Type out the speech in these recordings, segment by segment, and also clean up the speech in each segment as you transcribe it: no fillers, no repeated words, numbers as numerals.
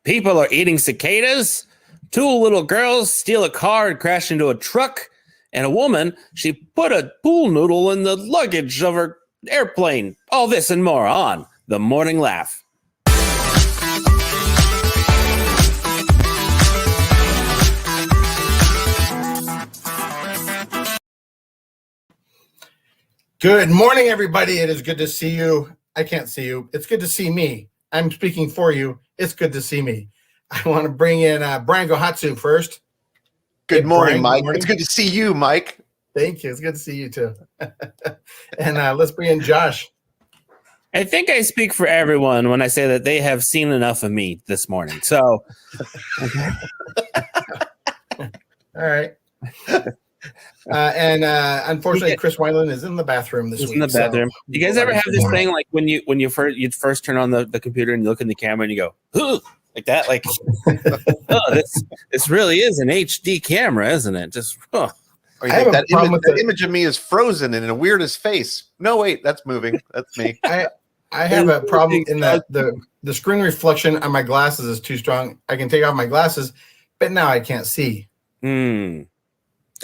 People are eating cicadas. 2 little girls steal a car and crash into a truck. And a woman, she put a pool noodle in the luggage of her airplane. All this and more on The Morning Laugh. Good morning, everybody. It is good to see you. I can't see you. It's good to see me. I'm speaking for you. It's good to see me. I want to bring in Brian Kohatsu first. Good morning, Brian, Mike. good morning. It's good to see you, Mike. Thank you. It's good to see you too. And let's bring in Josh. I think I speak for everyone when I say that they have seen enough of me this morning. So, All right. And unfortunately, Chris Wineland is in the bathroom this week. In the bathroom. So you guys ever have this thing like when you first turn on the computer and you look in the camera and you go, "Ooh," like that? Like, oh, this really is an HD camera, isn't it? Just. Oh. Or you think that image of me is frozen and in a weirdest face. No, wait, that's moving. That's me. I have a problem in that the screen reflection on my glasses is too strong. I can take off my glasses, but now I can't see.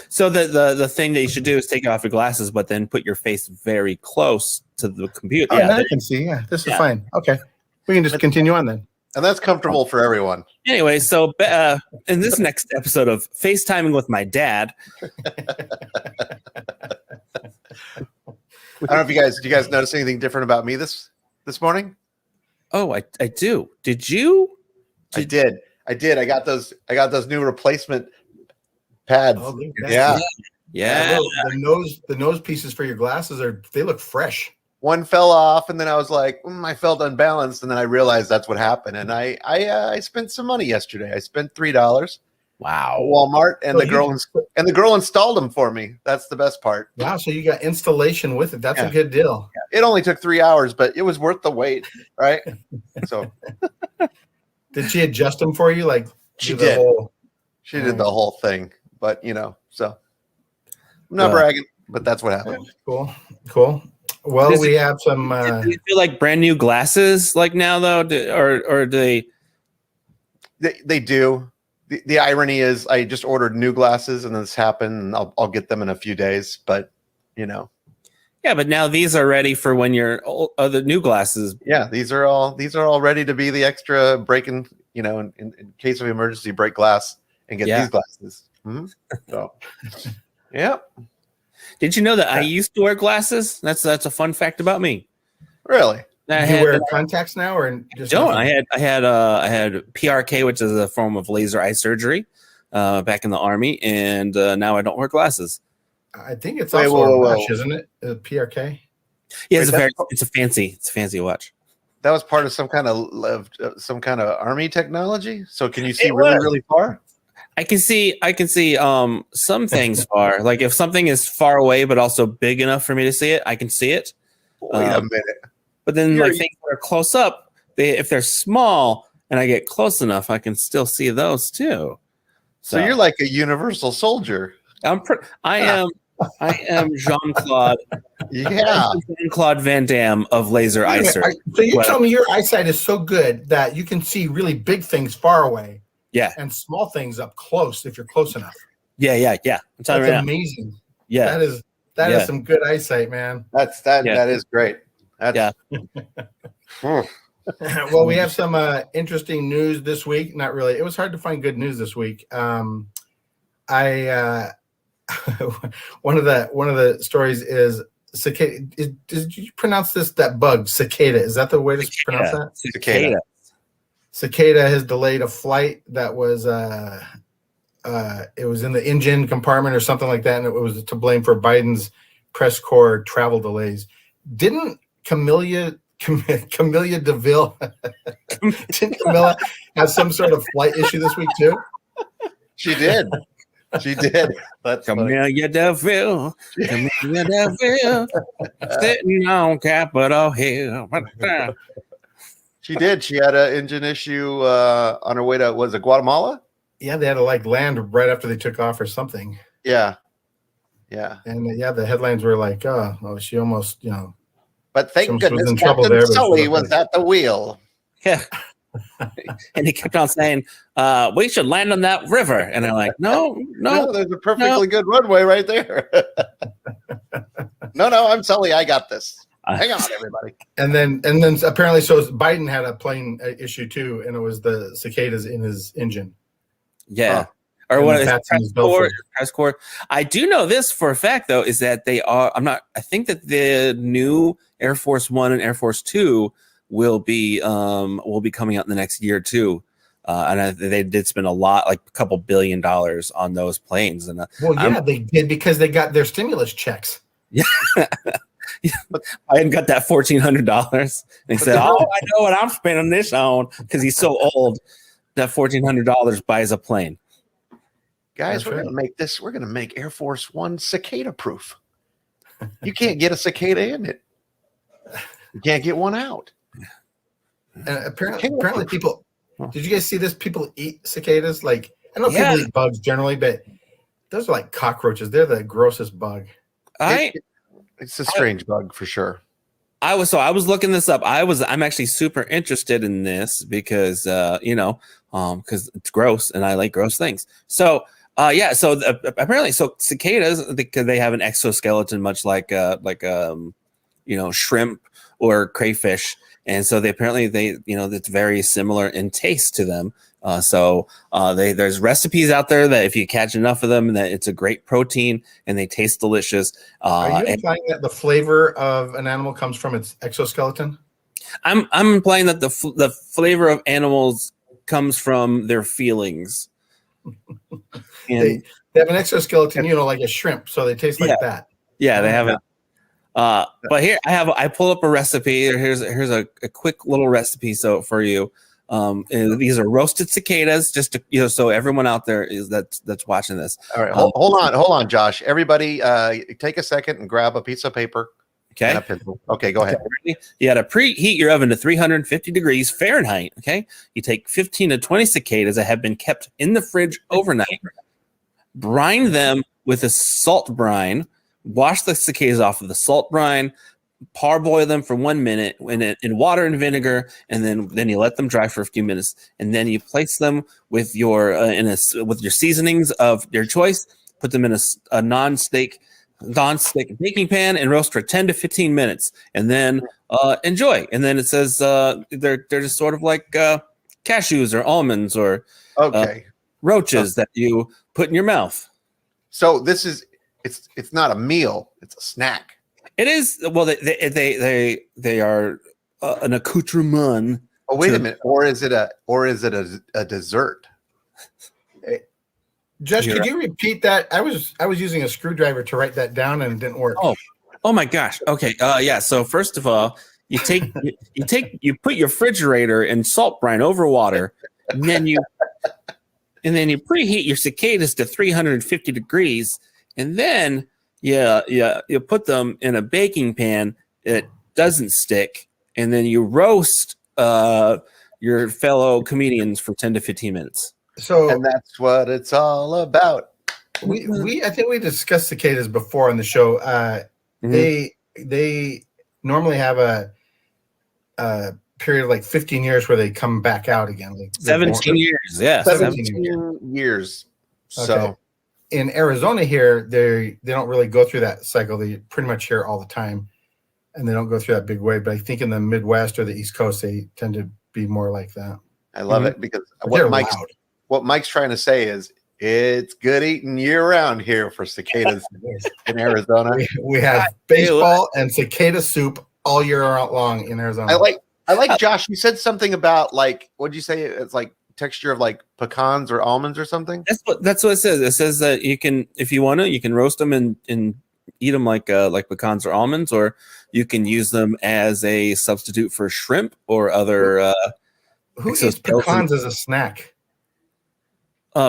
So the thing that you should do is take off your glasses, but then put your face very close to the computer. Oh, now I can see. Yeah, this is fine. Okay, we can just continue on then. And that's comfortable for everyone. Anyway, so in this next episode of FaceTiming with my dad. I don't know if you guys notice anything different about me this morning? Oh, I do. Did you? I did. I got those new replacement pads. Oh, yeah. The nose pieces for your glasses they look fresh. One fell off, and then I was like, I felt unbalanced, and then I realized that's what happened. And I spent some money yesterday. I spent $3. Wow. At Walmart, and the girl installed them for me. That's the best part. Wow, so you got installation with it. That's a good deal. Yeah. It only took 3 hours, but it was worth the wait, right? So, did she adjust them for you? Like she did. She did the whole thing, but so I'm not bragging, but that's what happened. Cool. Well, we have some. Do you feel like brand new glasses like now though, or do they? They do. The irony is, I just ordered new glasses, and this happened. And I'll get them in a few days, but Yeah, but now these are ready for when your other new glasses. Yeah, these are all ready to be the extra break-in, in case of emergency, break glass and get these glasses. Mm-hmm. So, yeah. Did you know that I used to wear glasses? That's a fun fact about me. Really? Do you wear contacts now, or just don't? I had PRK, which is a form of laser eye surgery, back in the Army, and now I don't wear glasses. I think it's also a watch, isn't it? PRK. Yeah, it's a fancy watch. That was part of some kind of Army technology. So can you see really far? I can see some things far. Like if something is far away but also big enough for me to see it, I can see it. Wait a minute. But then things that are close up, if they're small and I get close enough, I can still see those too. So you're like a universal soldier. I am Jean-Claude. Yeah. Jean-Claude Van Damme of laser eye surgery. So you tell me your eyesight is so good that you can see really big things far away. Yeah. And small things up close if you're close enough. Yeah. I'm telling you That's amazing. Yeah. That is some good eyesight, man. That is great. Well, we have some interesting news this week. Not really. It was hard to find good news this week. One of the stories is cicada. Did you pronounce that bug cicada? Is that the way to pronounce that? Cicada. Cicada has delayed a flight that was it was in the engine compartment or something like that, and it was to blame for Biden's press corps travel delays. Didn't Camilla DeVille didn't Camilla have some sort of flight issue this week too? She did. That's Camilla DeVille, sitting on Capitol Hill. She did. She had an engine issue on her way to, was it Guatemala? Yeah, they had to land right after they took off or something. Yeah. And the headlines were like, oh, she almost, But thank goodness Captain Sully was at the wheel. Yeah. And he kept on saying, we should land on that river. And I'm like, no, there's a perfectly good runway right there. no, I'm Sully. I got this. Hang on, everybody. And then apparently, so Biden had a plane issue too, and it was the cicadas in his engine. Yeah. Or what is press cord? I do know this for a fact, though, is that they are. I think that the new Air Force One and Air Force Two will be coming out in the next year too. And they did spend a lot, like a couple $1 billion on those planes. And they did because they got their stimulus checks. Yeah. I had got that $1,400. And he said, "Oh, I know what I'm spending this on," because he's so old. That $1,400 buys a plane. Guys, we're gonna make Air Force One cicada proof. You can't get a cicada in it. You can't get one out. And apparently people. Did you guys see this? People eat cicadas. Like, I know people eat bugs generally, but those are like cockroaches. They're the grossest bug. It's a strange bug for sure. I was looking this up. I'm actually super interested in this because because it's gross and I like gross things. So apparently cicadas, because they have an exoskeleton much like shrimp or crayfish, and so it's very similar in taste to them. There's recipes out there that if you catch enough of them, that it's a great protein and they taste delicious. Are you implying that the flavor of an animal comes from its exoskeleton? I'm implying that the flavor of animals comes from their feelings. They have an exoskeleton, like a shrimp, so they taste like that. Yeah, they have it. But here I pull up a recipe. Here's a quick little recipe for you. And these are roasted cicadas, just to, so everyone out there that's watching this. All right, hold on, Josh. Everybody, take a second and grab a piece of paper. Okay. And a pencil. Okay, go ahead. You got to preheat your oven to 350 degrees Fahrenheit. Okay. You take 15 to 20 cicadas that have been kept in the fridge overnight. Brine them with a salt brine. Wash the cicadas off of the salt brine. Parboil them for 1 minute in water and vinegar, and then you let them dry for a few minutes, and then you place them with your with your seasonings of your choice. Put them in a non-stick baking pan and roast for 10 to 15 minutes, and then enjoy. And then it says they're just sort of like cashews or almonds or roaches that you put in your mouth. So this is it's not a meal; it's a snack. It is. Well, they are an accoutrement. Oh, wait a minute. Or is it a dessert? Josh, could you repeat that? I was using a screwdriver to write that down and it didn't work. Oh my gosh. Okay. Yeah. So first of all, you put your refrigerator in salt brine over water, and then you preheat your cicadas to 350 degrees, and then you put them in a baking pan that doesn't stick, and then you roast your fellow comedians for 10 to 15 minutes. And that's what it's all about. I think we discussed cicadas before on the show. They normally have a period of like 15 years where they come back out again. Like 17 years. Yeah. 17 years. Okay. So in Arizona here, they don't really go through that cycle. They pretty much here all the time, and they don't go through that big wave. But I think in the Midwest or the East Coast, they tend to be more like that. I love it because what Mike's trying to say is it's good eating year round here for cicadas in Arizona. We have baseball and cicada soup all year long in Arizona. I like Josh. You said something about like, what'd you say? It's like texture of like pecans or almonds or something. That's what it says. It says that you can, if you want to, you can roast them and eat them like pecans or almonds, or you can use them as a substitute for shrimp or other. Who eats pecans as a snack?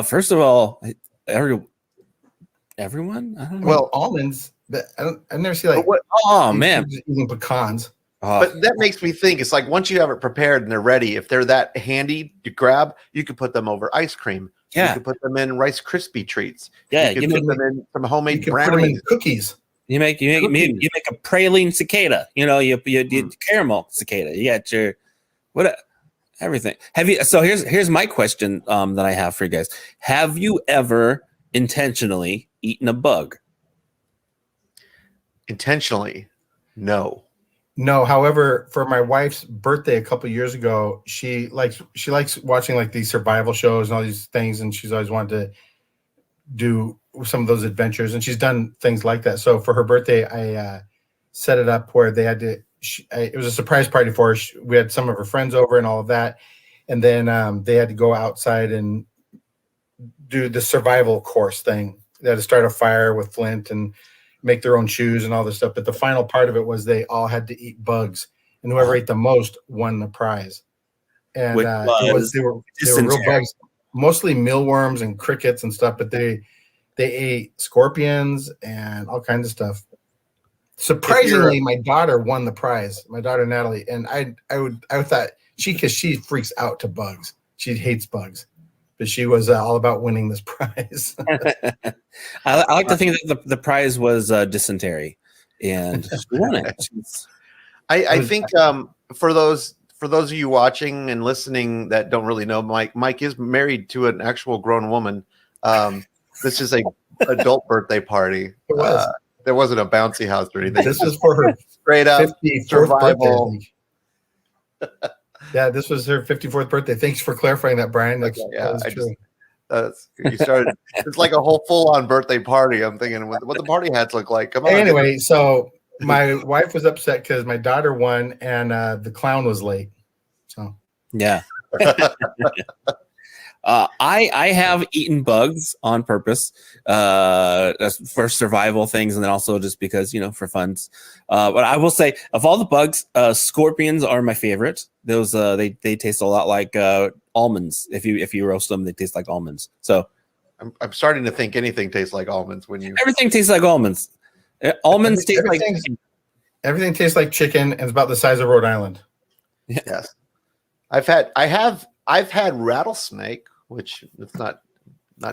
First of all, everyone. I don't know. Well, almonds. But I never see like. Man, eating pecans. But that makes me think it's like once you have it prepared and they're ready, if they're that handy to grab, you could put them over ice cream. Yeah. You could put them in Rice Krispie treats. Yeah, you could put them in some homemade brownies. Put them in cookies. You make a praline cicada. You caramel cicada. You got your Everything. Have you? So here's my question that I have for you guys. Have you ever intentionally eaten a bug? Intentionally, no. No, however, for my wife's birthday a couple years ago, she likes watching like these survival shows and all these things, and she's always wanted to do some of those adventures, and she's done things like that. So for her birthday, I set it up where they had to. It was a surprise party for her. We had some of her friends over and all of that, and then they had to go outside and do the survival course thing. They had to start a fire with flint and make their own shoes and all this stuff. But the final part of it was they all had to eat bugs, and whoever ate the most won the prize. And they were real bugs, mostly mealworms and crickets and stuff. But they ate scorpions and all kinds of stuff. Surprisingly, my daughter won the prize. My daughter Natalie, and I thought because she freaks out to bugs. She hates bugs. But she was all about winning this prize. I like to think that the prize was dysentery, and she won it. I think for those of you watching and listening that don't really know, Mike is married to an actual grown woman. This is a adult birthday party. It was. There wasn't a bouncy house or anything. This was for her straight up 54th survival. Birthday. Yeah, this was her 54th birthday. Thanks for clarifying that, Brian. That was true. You started. It's like a whole full-on birthday party. I'm thinking what the party hats look like. Come on. Anyway, so my wife was upset because my daughter won and the clown was late. So yeah. I have eaten bugs on purpose for survival things, and then also just because, for funs. But I will say, of all the bugs, scorpions are my favorite. Those they taste a lot like almonds. If you roast them, they taste like almonds. So I'm starting to think anything tastes like almonds when you. Everything tastes like almonds. Almonds taste like everything tastes like chicken, and it's about the size of Rhode Island. Yes, I've had rattlesnake, which it's not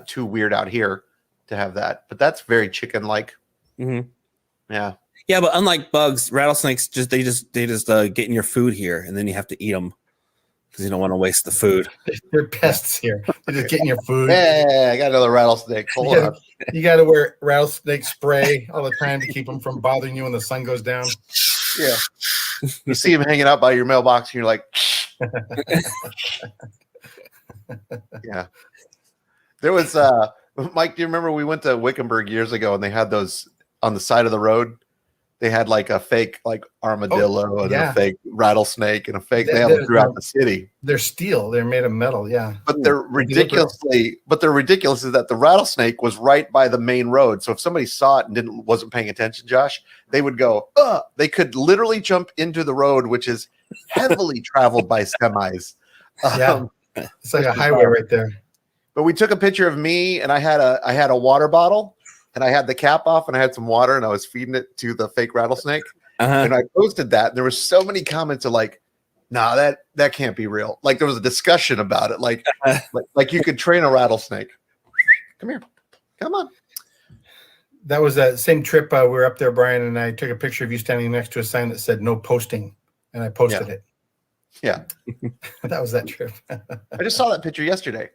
too weird out here to have that, but that's very chicken-like. Mm-hmm. Yeah, but unlike bugs, rattlesnakes just get in your food here, and then you have to eat them because you don't want to waste the food. They're pests here. They're just getting your food. Hey, I got another rattlesnake. Hold on. You got to wear rattlesnake spray all the time to keep them from bothering you when the sun goes down. Yeah, you see them hanging out by your mailbox, and you're like. Yeah, there was Mike, do you remember we went to Wickenburg years ago and they had those on the side of the road? They had like a fake like armadillo and a fake rattlesnake and a fake they have them throughout the city. They're steel, they're made of metal, but they're ridiculous is that the rattlesnake was right by the main road, so if somebody saw it and wasn't paying attention, Josh, they would go they could literally jump into the road, which is heavily traveled by semis. It's like a highway right there. But we took a picture of me, and I had a water bottle, and I had the cap off, and I had some water, and I was feeding it to the fake rattlesnake. And I posted that. And there were so many comments of like, "Nah, that can't be real." Like there was a discussion about it, like you could train a rattlesnake. Come here, come on. That was that same trip. We were up there, Brian, and I took a picture of you standing next to a sign that said "No posting," and I posted it. Yeah, that was that trip. I just saw that picture yesterday,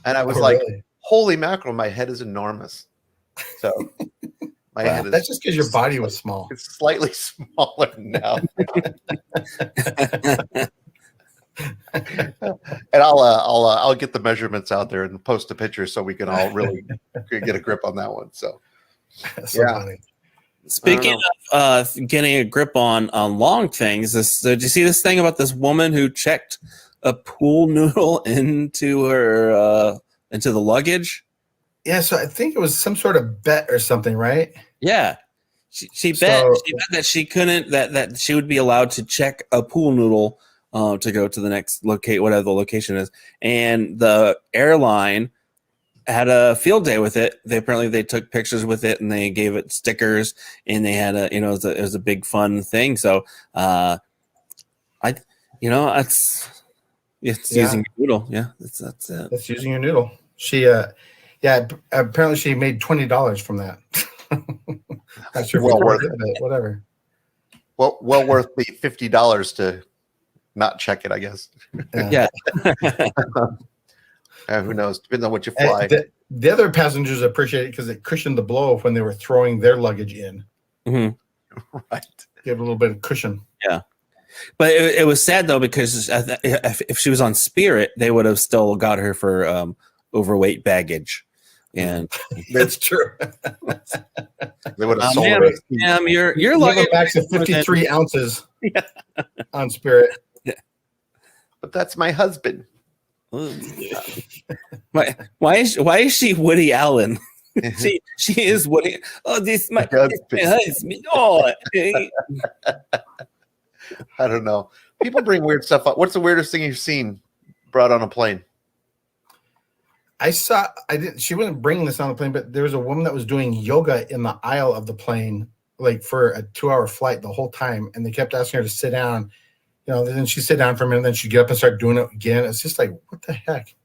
and I was really? "Holy mackerel! My head is enormous." So my head is. That's just because your body was small. It's slightly smaller now. And I'll get the measurements out there and post a picture so we can all really get a grip on that one. So funny. Speaking of getting a grip on long things, did you see this thing about this woman who checked a pool noodle into her into the luggage? Yeah, so I think it was some sort of bet or something, right? Yeah, she bet that she couldn't that she would be allowed to check a pool noodle to go to the next whatever the location is, and the airline had a field day with it. They took pictures with it and they gave it stickers, and they had it was a big fun thing. So it's using your noodle. Yeah, that's it. That's using your noodle. She apparently she made $20 from that. Not sure well worth it, but whatever. Well worth the $50 to not check it, I guess. Yeah. Who knows? Depends on what you fly. The other passengers appreciate it because it cushioned the blow when they were throwing their luggage in. Mm-hmm. Right. Give it a little bit of cushion. Yeah. But it was sad, though, because if she was on Spirit, they would have still got her for overweight baggage. And that's true. They would have sold it. Ma'am, your You have luggage a max of 53 ounces Yeah. on Spirit. But that's my husband. Why is she Woody Allen? she is Woody. Oh, this is my husband. Oh, I don't know. People bring weird stuff up. What's the weirdest thing you've seen brought on a plane? She wasn't bringing this on the plane, but there was a woman that was doing yoga in the aisle of the plane, like for a 2-hour flight the whole time. And they kept asking her to sit down, then she'd sit down for a minute, then she'd get up and start doing it again. It's just like, what the heck?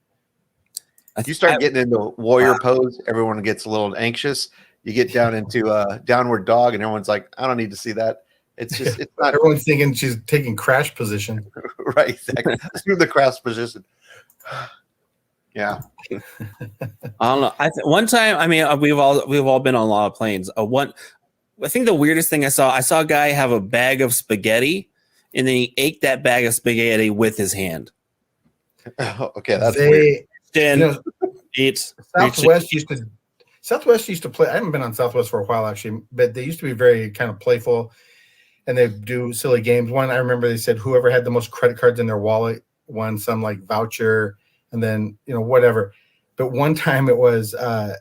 You start getting into warrior pose, everyone gets a little anxious. You get down into a downward dog and everyone's like, I don't need to see that. It's not. Everyone's thinking she's taking crash position. Right. Exactly. Let's do the crash position. Yeah. I don't know. One time, I mean, we've all been on a lot of planes. I think the weirdest thing I saw a guy have a bag of spaghetti, and then he ate that bag of spaghetti with his hand. Okay, that's weird. Southwest used to play. I haven't been on Southwest for a while actually, but they used to be very kind of playful, and they do silly games. One I remember they said whoever had the most credit cards in their wallet won some like voucher. And then, whatever. But one time it was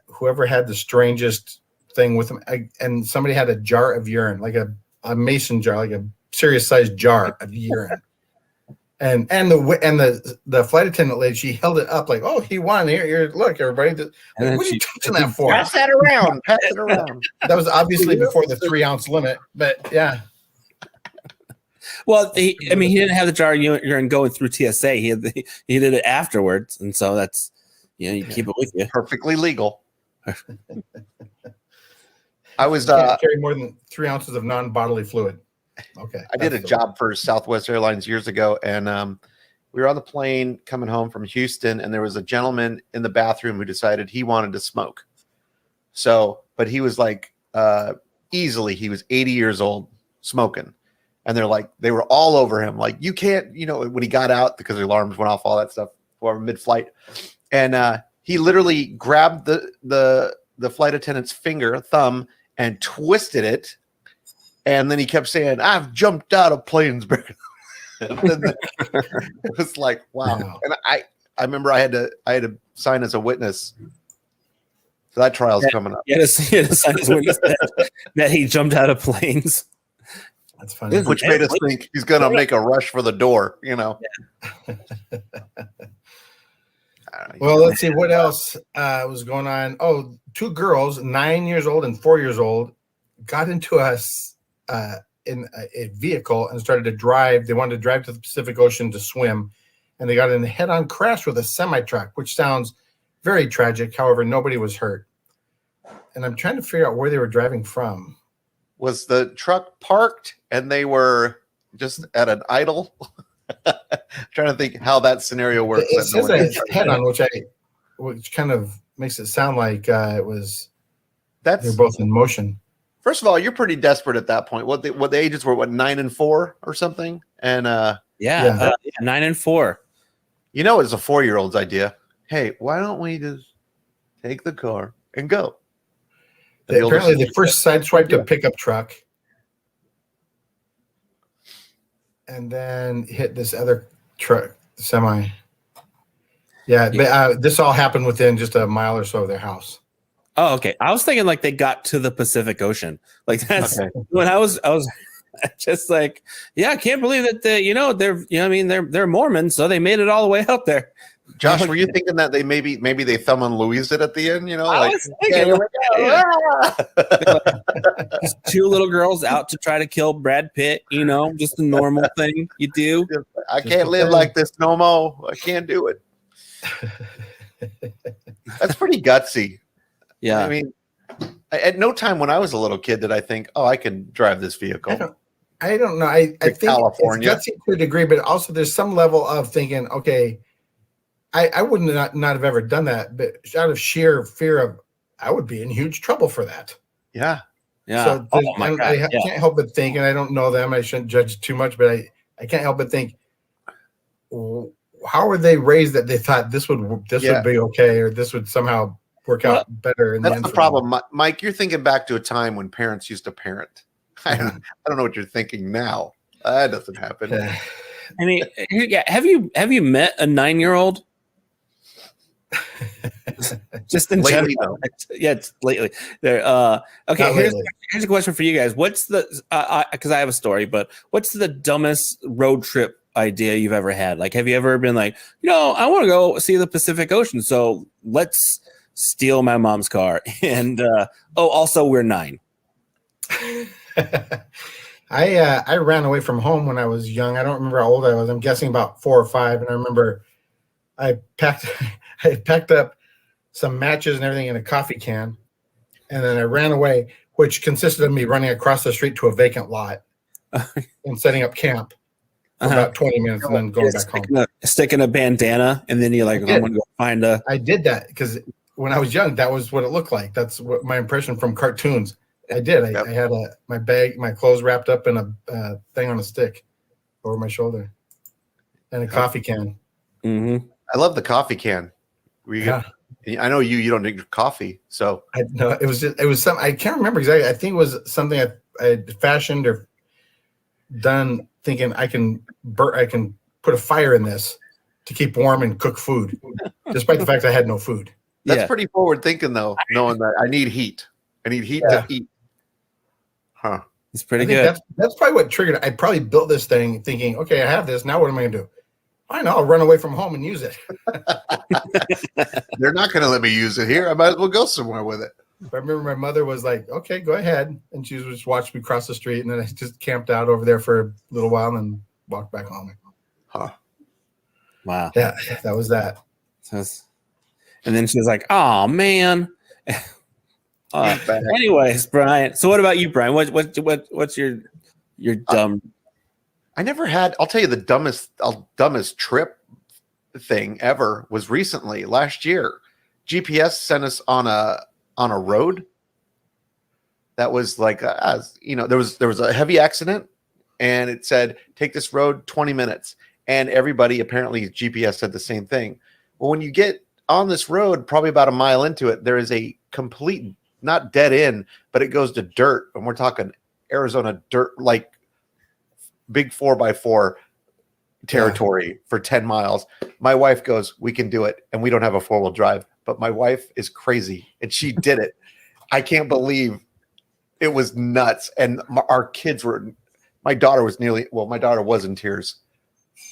whoever had the strangest thing with them. And somebody had a jar of urine, like a mason jar, like a serious sized jar of urine. And the flight attendant lady, she held it up like, oh, he won. Here, look, everybody. What are you touching that for? Pass that around. Pass it around. That was obviously before the 3-ounce limit. But yeah. Well, he didn't have the jar of urine going through TSA. He did it afterwards, and so that's you keep it with you. Perfectly legal. I was can't carry more than 3 ounces of non-bodily fluid. Okay. I did a job for Southwest Airlines years ago, and we were on the plane coming home from Houston, and there was a gentleman in the bathroom who decided he wanted to smoke. So, but he was like he was 80 years old smoking. And they were all over him. Like, you can't, when he got out because the alarms went off, all that stuff for mid-flight. And he literally grabbed the flight attendant's thumb and twisted it. And then he kept saying, I've jumped out of planes. It was like, wow. And I remember I had to sign as a witness. So that trial's coming up. He had to sign as a witness that he jumped out of planes. That's funny. Which made us think he's going to make a rush for the door, Well, let's see what else was going on. Oh, 2 girls, 9 years old and 4 years old, got into us in a vehicle and started to drive. They wanted to drive to the Pacific Ocean to swim, and they got in a head-on crash with a semi-truck, which sounds very tragic. However, nobody was hurt. And I'm trying to figure out where they were driving from. Was the truck parked and they were just at an idle? Trying to think how that scenario works. It says a head-on, which kind of makes it sound like they're both in motion. First of all, you're pretty desperate at that point. What the ages were? 9 and 4 or something? And 9 and 4. It's a 4-year-old's idea. Hey, why don't we just take the car and go? Apparently, they first sideswiped a pickup truck and then hit this other truck, semi. Yeah, but this all happened within just a mile or so of their house. Oh, okay. I was thinking like they got to the Pacific Ocean. Like that's when I was just like, yeah, I can't believe that they're Mormons, so they made it all the way up there. Josh, were you thinking that they maybe they thumb and Louise it at the end? I was thinking, just 2 little girls out to try to kill Brad Pitt. Just a normal thing you do. I can't live like this no more. I can't do it. That's pretty gutsy. Yeah. I mean, at no time when I was a little kid did I think, oh, I can drive this vehicle. I don't know. I think California. it's gutsy to a degree, but also there's some level of thinking, okay, I would not have ever done that, but out of sheer fear of, I would be in huge trouble for that. Yeah. Yeah. So I can't help but think, and I don't know them, I shouldn't judge too much, but I can't help but think, how were they raised that they thought this would be okay, or this would somehow work out better? That's the problem, Mike. You're thinking back to a time when parents used to parent. I don't know what you're thinking now. That doesn't happen. I mean, have you met a 9-year-old? Just in lately, general. Yeah, it's lately. There. Okay. Here's a question for you guys. What's the? Because I have a story, but what's the dumbest road trip idea you've ever had? Like, have you ever been like, I want to go see the Pacific Ocean, so let's steal my mom's car, and also we're 9. I ran away from home when I was young. I don't remember how old I was. I'm guessing about 4 or 5, and I remember I packed up some matches and everything in a coffee can, and then I ran away, which consisted of me running across the street to a vacant lot and setting up camp for about 20 minutes and then going back home. Sticking a bandana, and then you're like, I'm going to go find a... I did that because when I was young, that was what it looked like. That's what my impression from cartoons. I did. I had my clothes wrapped up in a thing on a stick over my shoulder and a coffee can. Mm-hmm. I love the coffee can. I know you don't drink coffee, so it was some, I can't remember exactly. I think it was something I fashioned or done thinking I can put a fire in this to keep warm and cook food, despite the fact I had no food. That's pretty forward thinking, though, knowing that I need heat. I need heat to eat. Huh. It's pretty good. That's probably what triggered it. I probably built this thing thinking, okay, I have this. Now what am I going to do? I know, I'll run away from home and use it. They're not going to let me use it here. I might as well go somewhere with it. I remember my mother was like, okay, go ahead. And she just watched me cross the street. And then I just camped out over there for a little while and then walked back home. Huh. Wow. Yeah, that was that. And then she was like, oh, man. Anyways, Brian. So what about you, Brian? What's your dumb... I never had. I'll tell you the dumbest trip thing ever was recently last year. GPS sent us on a road that was like there was a heavy accident, and it said take this road 20 minutes, and everybody apparently GPS said the same thing. Well, when you get on this road, probably about a mile into it, there is a complete not dead end, but it goes to dirt, and we're talking Arizona dirt, like big 4x4 territory for 10 miles. My wife goes, we can do it. And we don't have a 4-wheel drive, but my wife is crazy and she did it. I can't believe it was nuts. And our kids my daughter was in tears.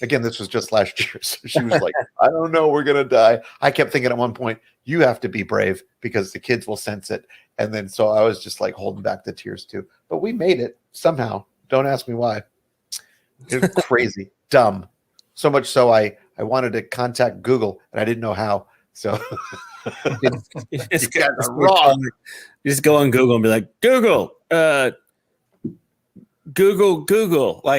Again, this was just last year. So she was like, I don't know, we're going to die. I kept thinking at one point, you have to be brave because the kids will sense it. And then, so I was just like holding back the tears too, but we made it somehow. Don't ask me why. It was crazy, dumb. So much so I wanted to contact Google and I didn't know how. So you guys are wrong. You just go on Google and be like, Google. Like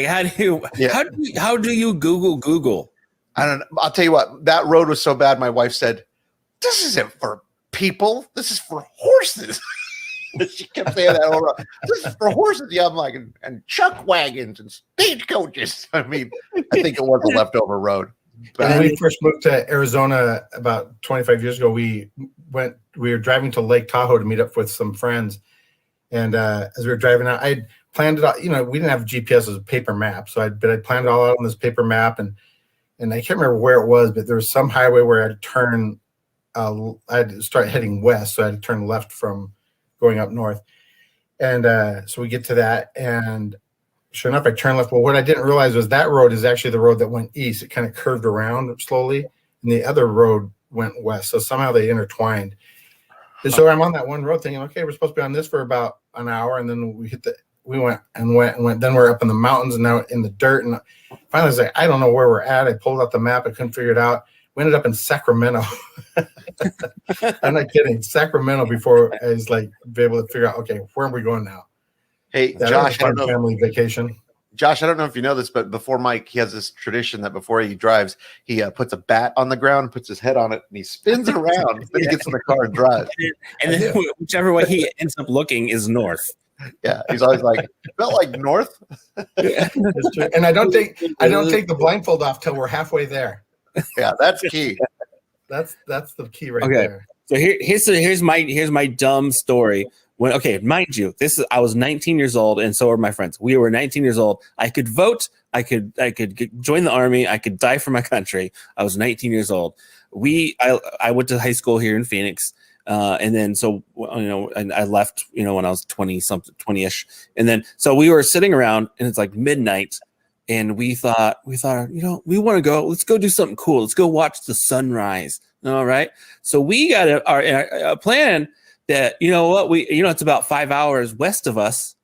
how do you Google? I don't know. I'll tell you what, that road was so bad. My wife said, this isn't for people. This is for horses. She kept saying that all around. This is for horses. Yeah, I'm like, and chuck wagons and stagecoaches. I mean, I think it was a leftover road. But when we first moved to Arizona about 25 years ago, we were driving to Lake Tahoe to meet up with some friends. And as we were driving out, I planned it out. We didn't have GPS as a paper map. But I planned it all out on this paper map. And I can't remember where it was, but there was some highway where I had to turn, I had to start heading west. So I had to turn left from going up north. And so we get to that, and sure enough, I turned left. Well, what I didn't realize was that road is actually the road that went east. It kind of curved around slowly, and the other road went west. So somehow they intertwined. And so I'm on that one road thinking, okay, we're supposed to be on this for about an hour, and then we went. Then we're up in the mountains and now in the dirt. And finally I was like, I don't know where we're at. I pulled out the map. I couldn't figure it out. We ended up in Sacramento. I'm not kidding. Sacramento before I was like be able to figure out, okay, where are we going now? Hey, Josh, I don't know. Family vacation. Josh, I don't know if you know this, but before Mike, he has this tradition that before he drives, he puts a bat on the ground, puts his head on it, and he spins around. Then he gets in the car and drives. And then whichever way he ends up looking is north. Yeah, he's always like, felt like north. That's true. And I don't take the blindfold off till we're halfway there. Yeah, that's key. That's the key right there. So here's my dumb story. Mind you, I was 19 years old, and so were my friends. We were 19 years old. I could vote. I could join the army. I could die for my country. I was 19 years old. I went to high school here in Phoenix, and then and I left when I was 20-ish, and then so we were sitting around, and it's like midnight, and we thought we want to go. Let's go do something cool. Let's go watch the sunrise. All right. So we got a plan. That it's about 5 hours west of us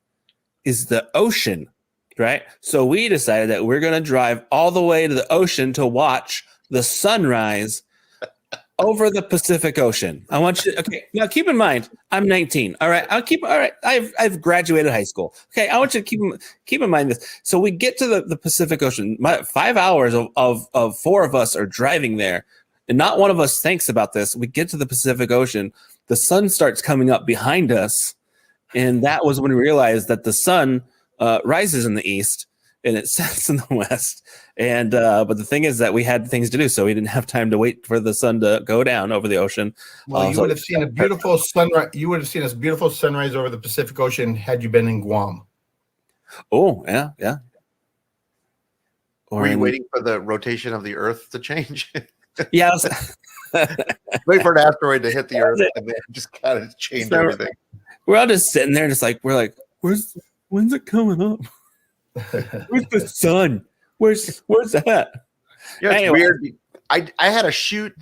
is the ocean, right? So we decided that we're going to drive all the way to the ocean to watch the sunrise over the Pacific Ocean. I want you. Okay, now keep in mind, I'm 19. All right, I've graduated high school. Okay, I want you to keep in mind this. So we get to the Pacific Ocean. 5 hours of four of us are driving there, and not one of us thinks about this. We get to the Pacific Ocean. The sun starts coming up behind us, and that was when we realized that the sun rises in the east and it sets in the west. And but the thing is that we had things to do, so we didn't have time to wait for the sun to go down over the ocean. Well, you would have seen a beautiful sunrise. You would have seen a beautiful sunrise over the Pacific Ocean had you been in Guam. Oh yeah. Were you waiting for the rotation of the Earth to change? Yeah. Wait for an asteroid to hit the Earth and then just kind of change everything. We're all just sitting there, we're like, when's it coming up? Where's the sun? Where's that? Yeah, it's weird. I had a shoot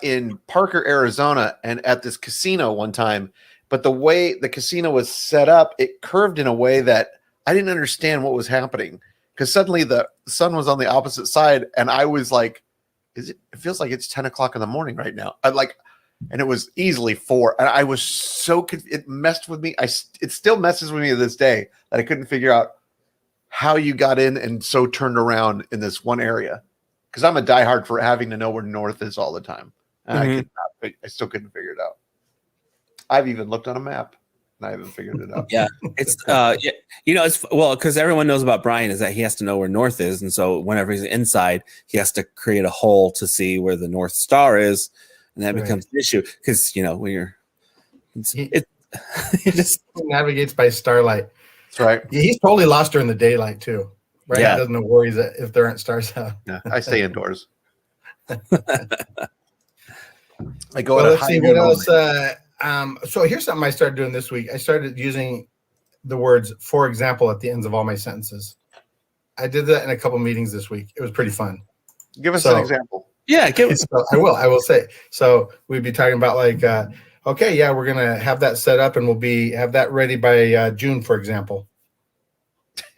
in Parker, Arizona, and at this casino one time, but the way the casino was set up, it curved in a way that I didn't understand what was happening because suddenly the sun was on the opposite side, and I was like, it feels like it's 10 o'clock in the morning right now. And it was easily 4. And I was so it messed with me. It still messes with me to this day that I couldn't figure out how you got in and so turned around in this one area. Because I'm a diehard for having to know where north is all the time. And I still couldn't figure it out. I've even looked on a map. I haven't figured it out. Yeah, it's because everyone knows about Brian is that he has to know where north is, and so whenever he's inside, he has to create a hole to see where the North Star is, and that becomes an issue because when it just navigates by starlight. That's right. Yeah, he's totally lost during the daylight too. Right? Yeah, he doesn't know worries that if there aren't stars out. Yeah, I stay indoors. I go. Let's see what else. So here's something I started doing this week. I started using the words "for example" at the ends of all my sentences. I did that in a couple meetings this week. It was pretty fun. Give us an example. Yeah, give us. I will say. So we'd be talking about okay, yeah, we're gonna have that set up and we'll have that ready by June, for example.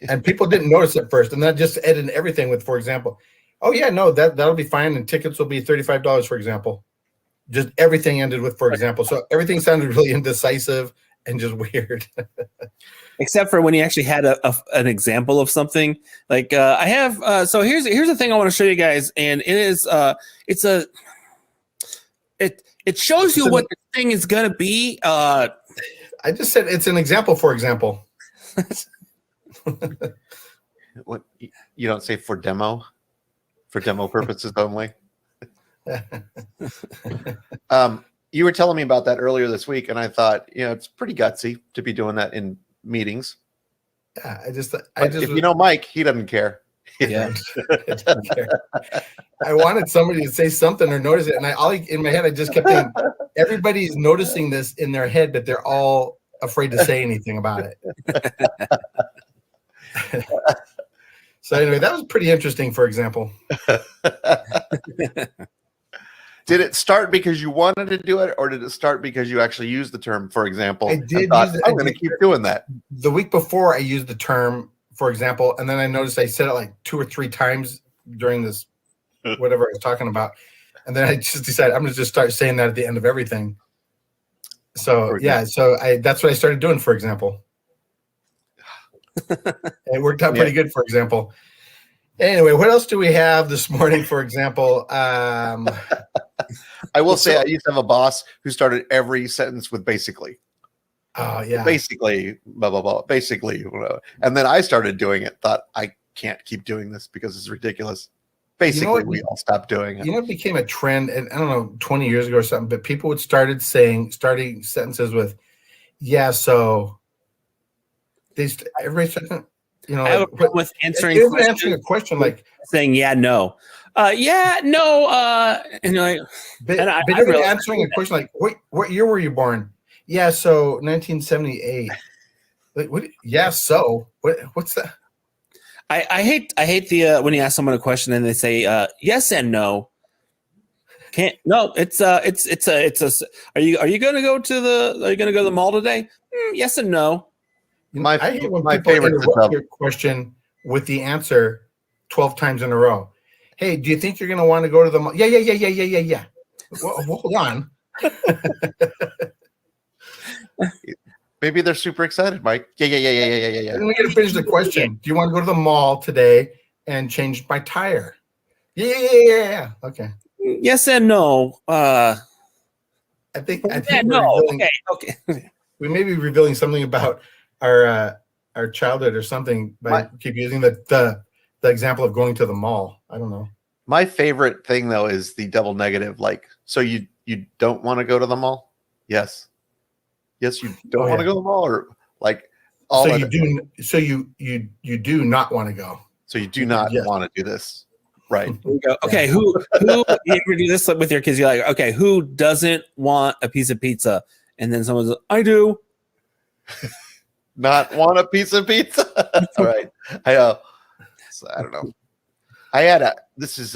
And people didn't notice at first, and then I just edited everything with "for example." Oh yeah, no, that'll be fine, and tickets will be $35, for example. Just everything ended with "for example," so everything sounded really indecisive and just weird. Except for when he actually had an example of something. Like I have. So here's the thing I want to show you guys, and it is it shows you what the thing is gonna be. I just said it's an example. For example. What you don't say for demo purposes only. You were telling me about that earlier this week, and I thought, it's pretty gutsy to be doing that in meetings. Yeah, if Mike, he doesn't care. Yeah, doesn't care. I wanted somebody to say something or notice it, and in my head I just kept thinking, everybody's noticing this in their head, but they're all afraid to say anything about it. So anyway, that was pretty interesting. For example. Did it start because you wanted to do it, or did it start because you actually used the term, for example? I did. I'm going to keep doing that. The week before, I used the term, for example, and then I noticed I said it like 2 or 3 times during this, whatever I was talking about, and then I just decided I'm going to just start saying that at the end of everything. So yeah, that's what I started doing. For example. It worked out pretty good, for example. Anyway, what else do we have this morning, for example? I will say I used to have a boss who started every sentence with basically. Oh, yeah. Basically, blah, blah, blah. Basically. And then I started doing it, thought I can't keep doing this because it's ridiculous. Basically, we all stopped doing it. You know, it became a trend, and I don't know, 20 years ago or something, but people would starting sentences with, yeah, so everybody started, you know, I have a problem with answering a question like saying yeah, no. Yeah, no, and like, but and I even answering a question like, what year were you born? Yeah, so 1978. Like, what? Yeah, so what's that? I hate the when you ask someone a question and they say yes and no. Can't no. It's a. Are you going to go to the mall today? Yes and no. I hate when people interrupt your question with the answer 12 times in a row. Hey, do you think you're going to want to go to the mall? Yeah. Well, hold on. Maybe they're super excited, Mike. Yeah. Let me get to finish the question. Do you want to go to the mall today and change my tire? Yeah. Okay. Yes and no. I think no. Okay. We may be revealing something about our childhood or something by keep using the example of going to the mall. I don't know. My favorite thing though is the double negative. Like, so you don't want to go to the mall? Yes, you don't want to go to the mall, or like all. So you do. So you do not want to go. So you do not want to do this, right? Okay, who you ever do this with your kids? You're like, okay, who doesn't want a piece of pizza? And then someone's like, I do. Not want a piece of pizza. All right. I don't know. This is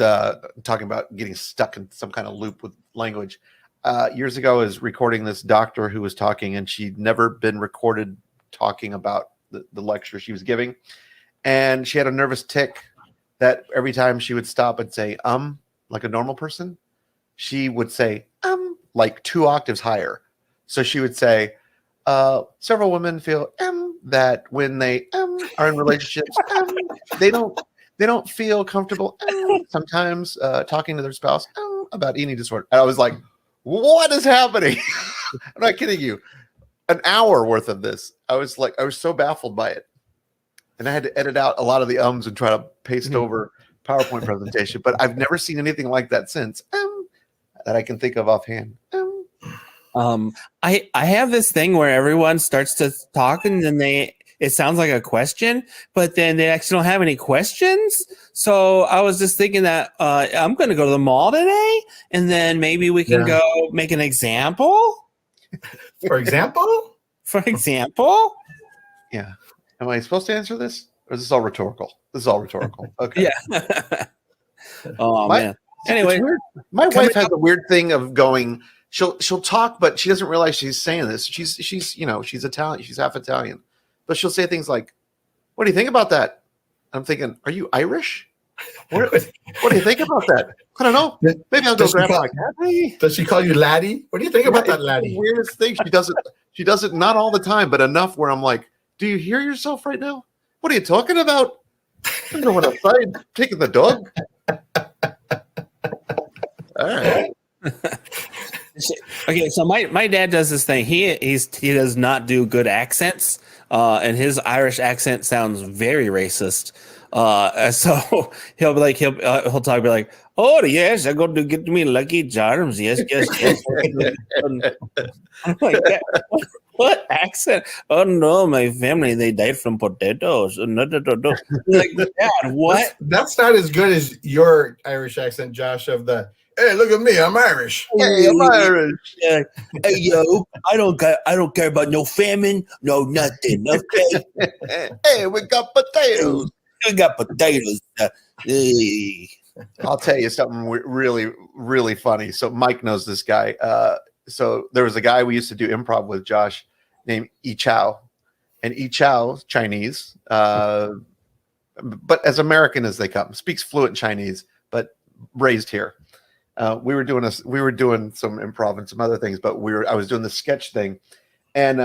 talking about getting stuck in some kind of loop with language. Years ago, I was recording this doctor who was talking, and she'd never been recorded talking about the lecture she was giving. And she had a nervous tick that every time she would stop and say, like a normal person, she would say, like 2 octaves higher. So she would say, several women feel that when they are in relationships, they don't feel comfortable sometimes talking to their spouse about eating disorder. And I was like, what is happening? I'm not kidding you. An hour worth of this. I was so baffled by it. And I had to edit out a lot of the ums and try to paste over PowerPoint presentation. But I've never seen anything like that since that I can think of offhand. I have this thing where everyone starts to talk and then it sounds like a question, but then they actually don't have any questions. So I was just thinking that I'm going to go to the mall today, and then maybe we can go make an example. For example? Yeah. Am I supposed to answer this, or is this all rhetorical? This is all rhetorical. Okay. Yeah. Oh man. Anyway, my wife has a weird thing of going. She'll talk, but she doesn't realize she's saying this. She's she's Italian. She's half Italian, but she'll say things like, "What do you think about that?" I'm thinking, "Are you Irish? What do you think about that?" I don't know. Maybe I'll go grab my cat. Does she call you laddie? What do you think about that, laddie? The weirdest thing. She does it not all the time, but enough where I'm like, "Do you hear yourself right now? What are you talking about? I'm going outside, taking the dog." All right. Okay, so my dad does this thing. He does not do good accents, and his Irish accent sounds very racist. So he'll be like he'll talk be like, "Oh yes, I'm going to get me Lucky Charms. Yes." I'm like, what accent? Oh no, my family they died from potatoes. Like, Dad, what? That's not as good as your Irish accent, Josh. Of the hey, look at me, I'm Irish. Hey, I'm Irish. Hey yo, I don't care about no famine, no nothing. Okay. Hey, we got potatoes. We got potatoes. I'll tell you something really, really funny. So Mike knows this guy. So there was a guy we used to do improv with, Josh, named Yi Chow. And Yi Chow, Chinese, but as American as they come, speaks fluent Chinese, but raised here. We were doing some improv and some other things, but I was doing the sketch thing, and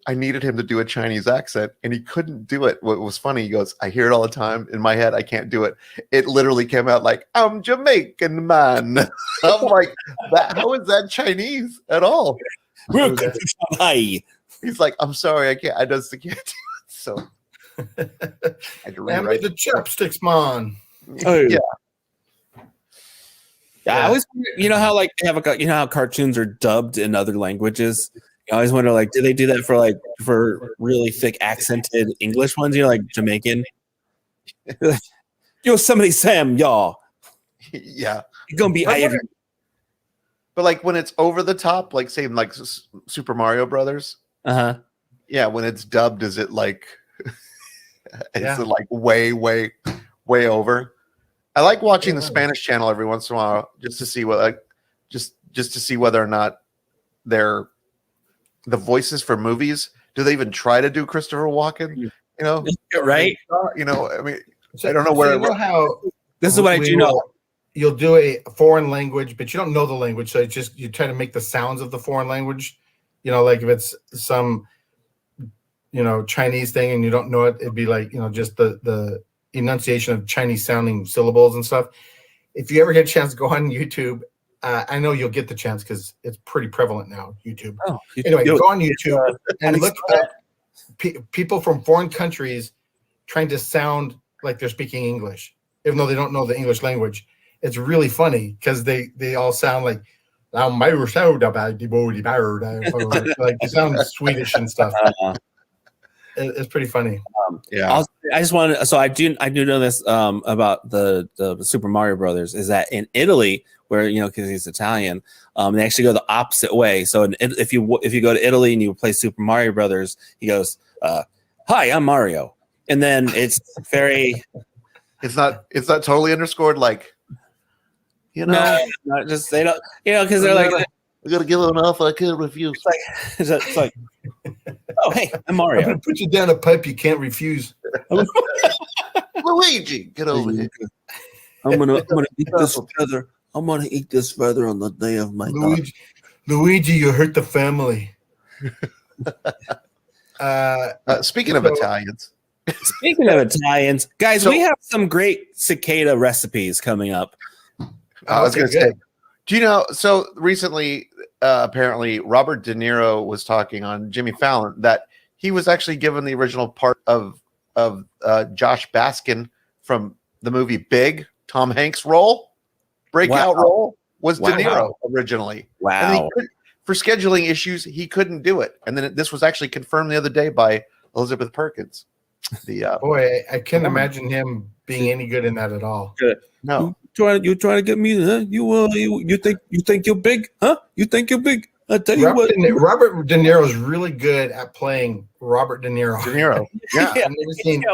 I needed him to do a Chinese accent, and he couldn't do it. What was funny, he goes, I hear it all the time in my head. I can't do it. It literally came out like, I'm Jamaican, man. I'm like, how is that Chinese at all? He's like, I'm sorry, I can't do it. So I had to rewrite the chopsticks, man. Yeah. I always wonder, how like they have how cartoons are dubbed in other languages. I always wonder, like, do they do that for really thick accented English ones? Like Jamaican. Somebody Sam, y'all. Yeah, you're gonna be Irish. But like when it's over the top, like say like Super Mario Brothers. Yeah, when it's dubbed, is it like is it like way over? I like watching the Spanish channel every once in a while just to see what just to see whether or not they're the voices for movies. Do they even try to do Christopher Walken? Right? I mean, I don't know where. How this is what I do know. You'll do a foreign language, but you don't know the language, so you try to make the sounds of the foreign language. Like if it's some Chinese thing and you don't know it, it'd be like just the enunciation of Chinese sounding syllables and stuff. If you ever get a chance to go on YouTube, I know you'll get the chance because it's pretty prevalent now, YouTube. Anyway, go on YouTube and look at people from foreign countries trying to sound like they're speaking English, even though they don't know the English language. It's really funny because they all sound like like they sound Swedish and stuff. It's pretty funny. I just want to. So I do know this about the Super Mario Brothers is that in Italy, where because he's Italian, they actually go the opposite way. So if you go to Italy and you play Super Mario Brothers, he goes, "Hi, I'm Mario," and then it's very. It's not totally underscored like. No, not just they don't. Because they're like. We gotta give it enough. I can't refuse. It's like, oh hey, I'm Mario. I'm gonna put you down a pipe you can't refuse. Luigi, get over here. I'm gonna eat this feather. I'm gonna eat this feather on the day of my Luigi, you hurt the family. Speaking of Italians. Speaking of Italians, guys, we have some great cicada recipes coming up. I was gonna say. Do you know? So recently, apparently, Robert De Niro was talking on Jimmy Fallon that he was actually given the original part of Josh Baskin from the movie Big. Tom Hanks' breakout role was De Niro originally. Wow! And for scheduling issues, he couldn't do it, and then this was actually confirmed the other day by Elizabeth Perkins. Boy, I can't imagine him being any good in that at all. Good. No. You trying to get me? Huh? You think you're big? Huh? You think you're big? I tell you what. Robert De Niro is really good at playing Robert De Niro. Yeah. I've never seen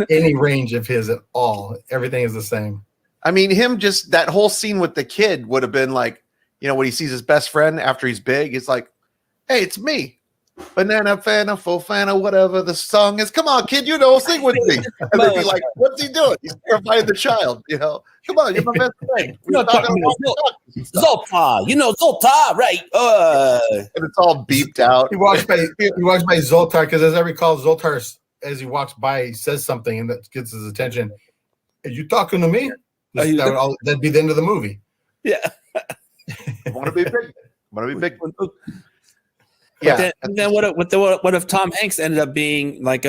any range of his at all. Everything is the same. I mean, just that whole scene with the kid would have been like, when he sees his best friend after he's big, it's like, hey, it's me. Banana Fana, Fofana, whatever the song is. Come on, kid, sing with me. And they'd be like, what's he doing? He's terrifying the child, Come on, you're my best friend. Zoltar, Zoltar, right? And it's all beeped out. He walks by Zoltar because, as I recall, Zoltar, as he walks by, he says something and that gets his attention. Are you talking to me? That'd be the end of the movie. Yeah. I want to be big. Yeah. But then what if Tom Hanks ended up being like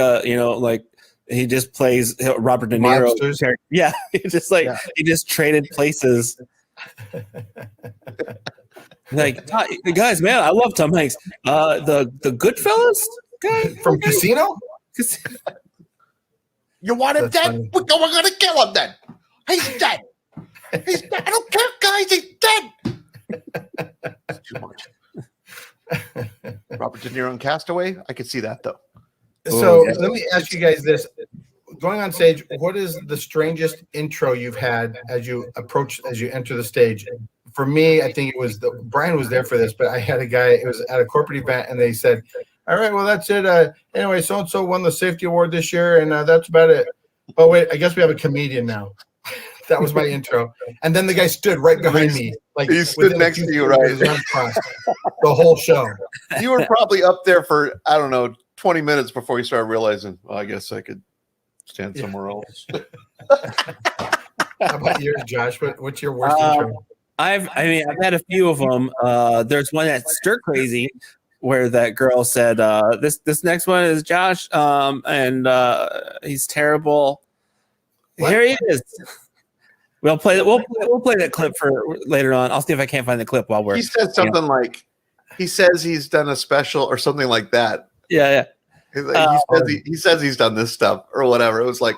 he just plays Robert De Niro? Yeah, he just traded places. Like, guys, man, I love Tom Hanks. The Goodfellas guy from Casino. You want him dead? We're gonna kill him then. He's dead. He's dead. I don't care, guys. He's dead. That's too much. Robert De Niro in Castaway. I could see that though. So let me ask you guys this: going on stage, what is the strangest intro you've had as you enter the stage? For me, I think it was Brian was there for this, but I had a guy. It was at a corporate event, and they said, "All right, well that's it. Anyway, so and so won the safety award this year, and that's about it." Oh wait, I guess we have a comedian now. That was my intro, and then the guy stood right behind me, like he stood next to you, right? The whole show. You were probably up there for 20 20 minutes before you started realizing, well, I guess I could stand somewhere else. How about yours, Josh? What's your worst intro? I've had a few of them. There's one that's stir crazy, where that girl said, "This next one is Josh, and he's terrible." What? Here he is. We'll play that clip for later on. I'll see if I can't find the clip while we're. He said something like, he says he's done a special or something like that. Yeah. He says he's done this stuff or whatever. It was like,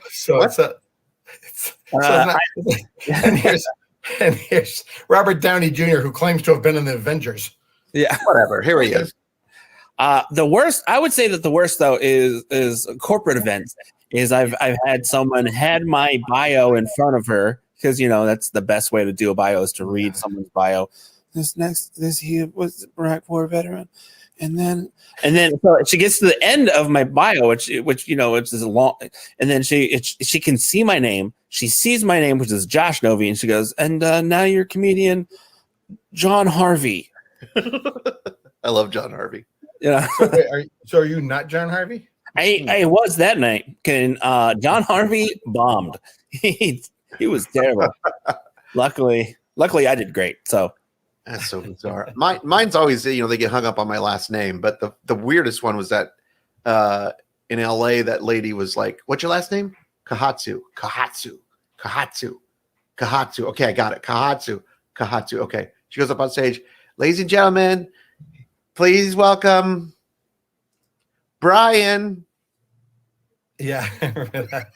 and here's Robert Downey Jr., who claims to have been in the Avengers. Yeah, whatever. Here he is. The worst, I would say that the worst though is corporate events. I've had someone had my bio in front of her, because that's the best way to do a bio is to read someone's bio. He was a Iraq War veteran. And then so she gets to the end of my bio, which is a long, and then she can see my name. She sees my name, which is Josh Novey, and she goes, and now you're comedian John Harvey. I love John Harvey. Yeah. So are you not John Harvey? I was that night. John Harvey bombed. He was terrible. Luckily I did great. So. That's so bizarre. Mine's always, they get hung up on my last name, but the weirdest one was that in LA, that lady was like, "What's your last name?" Kohatsu. Okay, I got it. Kohatsu. Okay. She goes up on stage. "Ladies and gentlemen, please welcome Brian." Yeah, I remember that.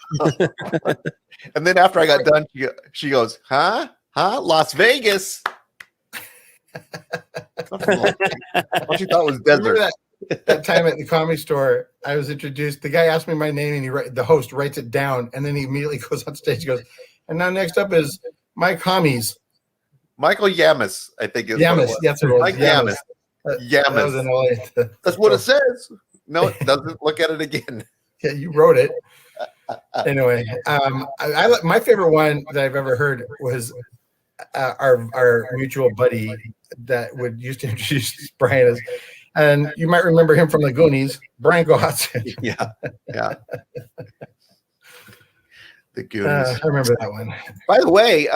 And then after I got done, she goes, Huh? Las Vegas. What you thought was desert. That time at the Comedy Store, I was introduced. The guy asked me my name, and the host writes it down, and then he immediately goes on stage. He goes, "And now next up is Mike Hommies." Michael Yamas, I think is Yamas. That's what it was. Mike Yamas. That was in LA. That's what it says. No, it doesn't. Look at it again. Yeah, you wrote it. Anyway, my favorite one that I've ever heard was our mutual buddy that used to introduce Brian as, and you might remember him from the Goonies, Brian Kohatsu. Yeah. The Goonies. I remember that one. By the way,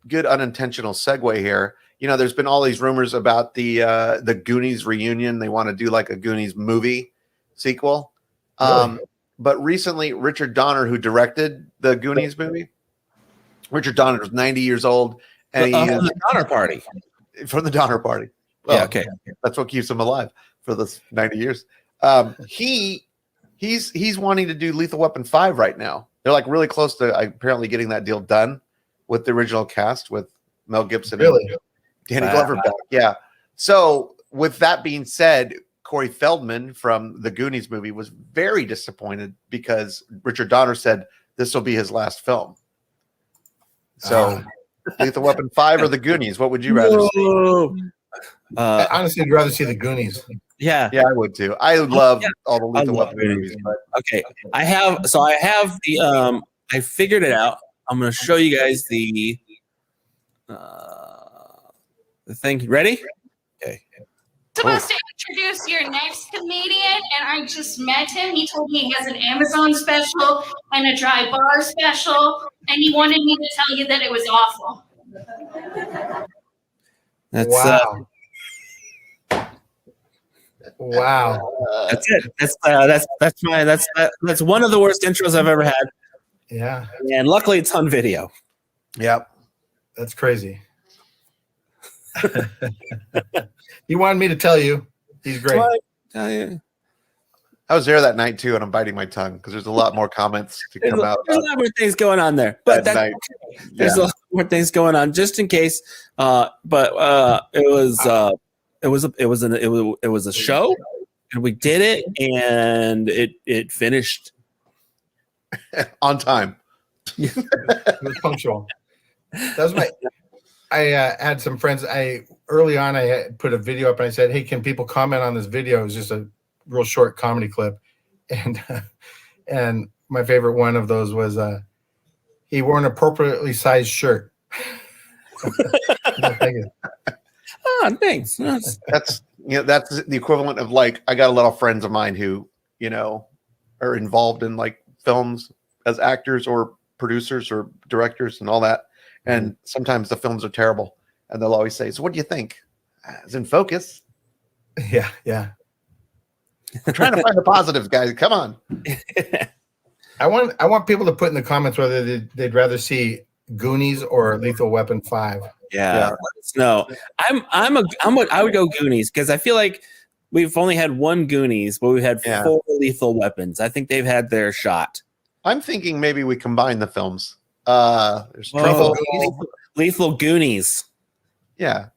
good unintentional segue here. There's been all these rumors about the Goonies reunion. They want to do like a Goonies movie sequel. Really? But recently, Richard Donner, who directed the Goonies movie, Richard Donner was 90 years old, and from the Donner Party. From the Donner Party. Well, yeah, okay. That's what keeps him alive for this 90 years. He's wanting to do Lethal Weapon 5 right now. They're like really close to apparently getting that deal done with the original cast with Mel Gibson and Danny Glover back. Yeah. So with that being said, Corey Feldman from the Goonies movie was very disappointed because Richard Donner said this will be his last film. So Lethal Weapon 5 or the Goonies, what would you rather see? Honestly, I'd rather see the Goonies. Yeah, I would too. I love all the Lethal Weapon movies. But okay, I have the I figured it out. I'm going to show you guys the thing. Ready? Okay. Supposed to introduce your next comedian, and I just met him. He told me he has an Amazon special and a dry bar special, and he wanted me to tell you that it was awful. That's wow. Wow. That's it. That's one of the worst intros I've ever had. Yeah. And luckily it's on video. Yep. That's crazy. He wanted me to tell you he's great. I was there that night too, and I'm biting my tongue because there's a lot more comments to come out. There's a lot more things going on there, but there's a lot more things going on just in case. But it was a show, and we did it, and it finished on time. It was punctual. That was I had some friends. Early on, I had put a video up, and I said, "Hey, can people comment on this video?" It was just a real short comedy clip, and my favorite one of those was he wore an appropriately sized shirt. Thank you. Oh, thanks. That's the equivalent of like I got a lot of friends of mine who you know, are involved in like films as actors or producers or directors and all that. And sometimes the films are terrible, and they'll always say, "So what do you think?" It's in focus. Yeah, yeah. I'm trying to find the positives, guys. Come on. I want people to put in the comments whether they'd rather see Goonies or Lethal Weapon 5. Yeah. No, I would go Goonies because I feel like we've only had one Goonies, but we've had 4 Lethal Weapons. I think they've had their shot. I'm thinking maybe we combine the films. There's Lethal Goonies. Yeah.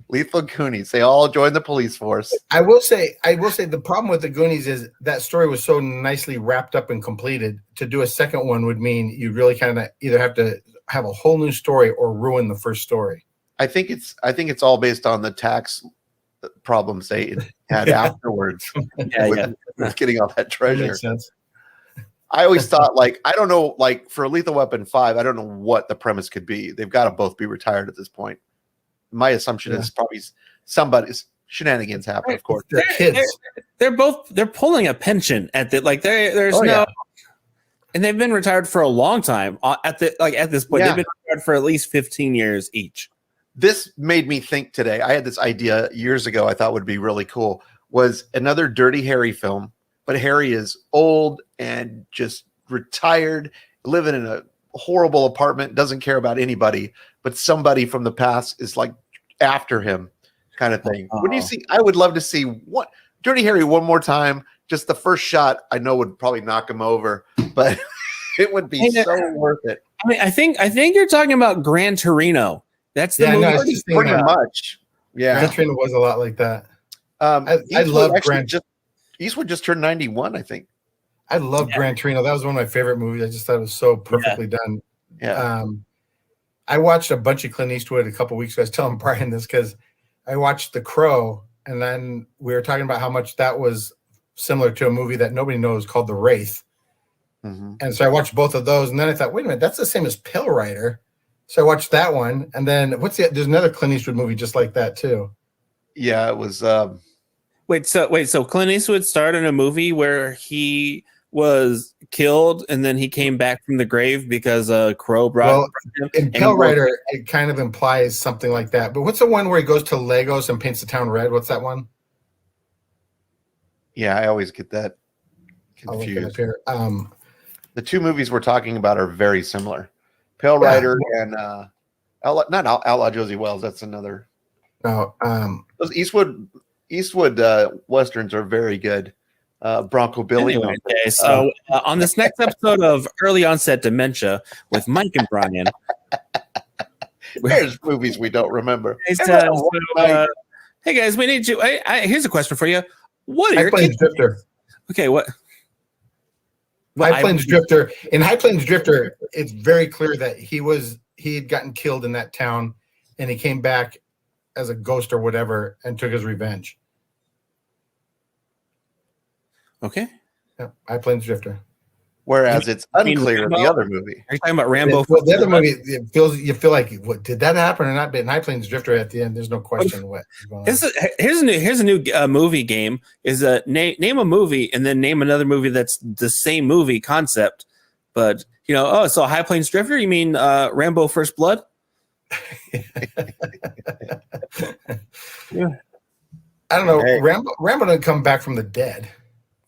Lethal Goonies. They all joined the police force. I will say the problem with the Goonies is that story was so nicely wrapped up and completed. To do a second one would mean you really kind of either have to have a whole new story or ruin the first story. I think it's all based on the tax problems they had afterwards with getting all that treasure. That makes sense. I always thought, like, I don't know, like for Lethal Weapon 5, I don't know what the premise could be. They've got to both be retired at this point. My assumption is probably somebody's shenanigans happen, of course. They're kids. They're pulling a pension at the and they've been retired for a long time at this point. They've been retired for at least 15 years each. This made me think today. I had this idea years ago I thought would be really cool, was another Dirty Harry film, but Harry is old and just retired, living in a horrible apartment, doesn't care about anybody, but somebody from the past is like after him, kind of thing. What do you see? I would love to see what Dirty Harry one more time. Just the first shot, I know would probably knock him over, but it would be so worth it. I mean, I think you're talking about Gran Torino. That's the movie. No, pretty much. Yeah, Gran Torino was a lot like that. I love Eastwood just turned 91, I think. I love Gran Torino. That was one of my favorite movies. I just thought it was so perfectly done. Yeah. I watched a bunch of Clint Eastwood a couple weeks ago. I was telling Brian this because I watched The Crow, and then we were talking about how much that was similar to a movie that nobody knows called The Wraith. Mm-hmm. And so I watched both of those, and then I thought, wait a minute, that's the same as Pale Rider. So I watched that one, and then there's another Clint Eastwood movie just like that too. Yeah, it was. Wait, so Clint Eastwood starred in a movie where he was killed and then he came back from the grave because a crow brought him. In Pale Rider, it kind of implies something like that. But what's the one where he goes to Lagos and paints the town red? What's that one? Yeah, I always get that confused. I'll look it up here. The two movies we're talking about are very similar. Pale Rider and not Outlaw Josie Wells. That's another. No, those Eastwood westerns are very good. Bronco Billy. Anyway, okay, so on this next episode of Early Onset Dementia with Mike and Brian, there's movies we don't remember. Hey guys, we need you. Here's a question for you. What are High Plains Drifter. Okay, what? High Plains Drifter. In High Plains Drifter, it's very clear that he had gotten killed in that town, and he came back as a ghost or whatever and took his revenge. Okay. Yeah, High Plains Drifter. Whereas it's unclear in the other movie. Are you talking about Rambo? Well, the other movie, you feel like, what did that happen or not? But in High Plains Drifter, at the end, there's no question what is going on. Here's a new movie game. Is name a movie and then name another movie that's the same movie concept, but so High Plains Drifter. You mean Rambo: First Blood? Yeah. I don't know. Hey. Rambo didn't come back from the dead.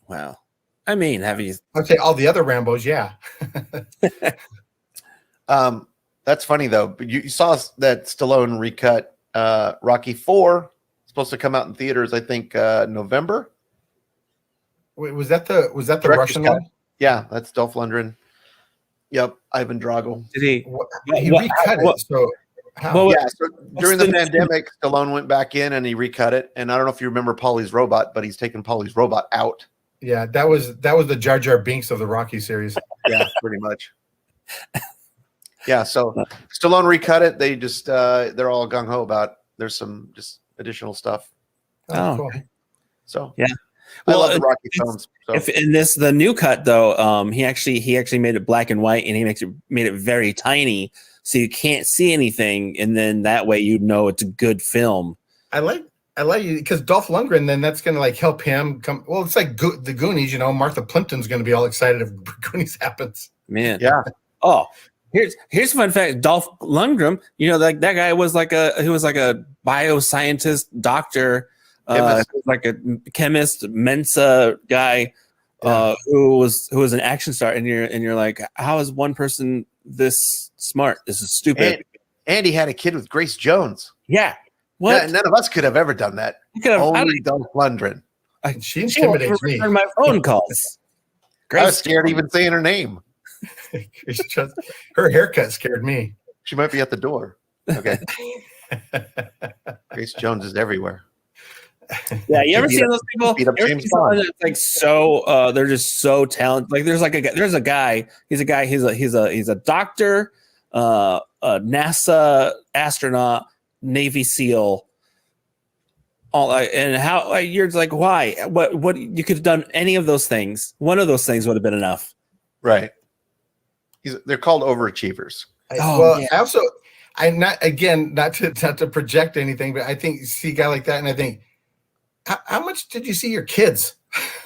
Wow. I mean, have you? Okay, all the other Rambos, yeah. That's funny though. But you saw that Stallone recut Rocky IV. Supposed to come out in theaters, I think, November. Wait, was that the Russian one? Yeah, that's Dolph Lundgren. Yep, Ivan Drago. Did he? He recut it. So how? Yeah. So during the pandemic, Stallone went back in and he recut it. And I don't know if you remember Paulie's Robot, but he's taken Paulie's Robot out. Yeah, that was the Jar Jar Binks of the Rocky series. Yeah, pretty much. Yeah, so Stallone recut it. They just they're all gung ho about. There's some just additional stuff. Oh, cool. Okay. So yeah, I love the Rocky films. So. If in the new cut though, he actually made it black and white, and he made it very tiny, so you can't see anything, and then that way you know it's a good film. I I like you because Dolph Lundgren. Then that's going to like help him come. Well, it's like the Goonies. Martha Plimpton's going to be all excited if Goonies happens. Man, Yeah. Oh, here's a fun fact. Dolph Lundgren. That guy was like a bioscientist, doctor, like a chemist, Mensa guy, who was an action star. And you're like, how is one person this smart? This is stupid. And he had a kid with Grace Jones. Yeah. What? None of us could have ever done that. Only Dolph Lundgren. She intimidates me. My phone calls. I was scared even saying her name. Her haircut scared me. She might be at the door. Okay. Grace Jones is everywhere. Yeah, you ever seen those people? That's like so they're just so talented. Like there's a guy. He's a doctor, a NASA astronaut, Navy SEAL. And how you're like, why? What you could have done any of those things. One of those things would have been enough. Right. They're called overachievers. I'm not to project anything, but I think see a guy like that, and I think, how much did you see your kids?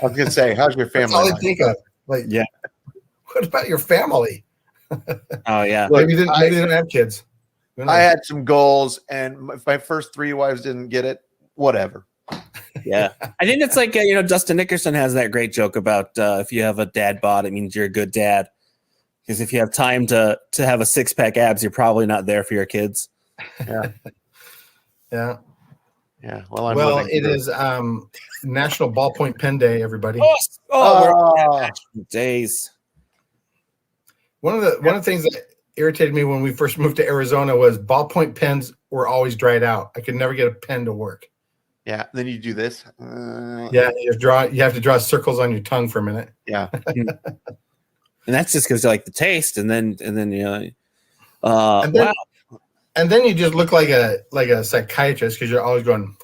I was gonna say, how's your family? That's all I think of. Like, yeah. What about your family? Oh yeah. Maybe they don't have kids. I had some goals, and if my first 3 wives didn't get it, whatever. Yeah, I think it's like Justin Nickerson has that great joke about if you have a dad bod, it means you're a good dad. Because if you have time to have a 6-pack abs, you're probably not there for your kids. Yeah, yeah, yeah. Well, it is National Ballpoint Pen Day, everybody. Days. One of the things that irritated me when we first moved to Arizona was ballpoint pens were always dried out. I could never get a pen to work. Yeah, then you do this. Yeah, you have to draw circles on your tongue for a minute. Yeah. And that's just because you like the taste, and then wow. And then you just look like a psychiatrist because you're always going.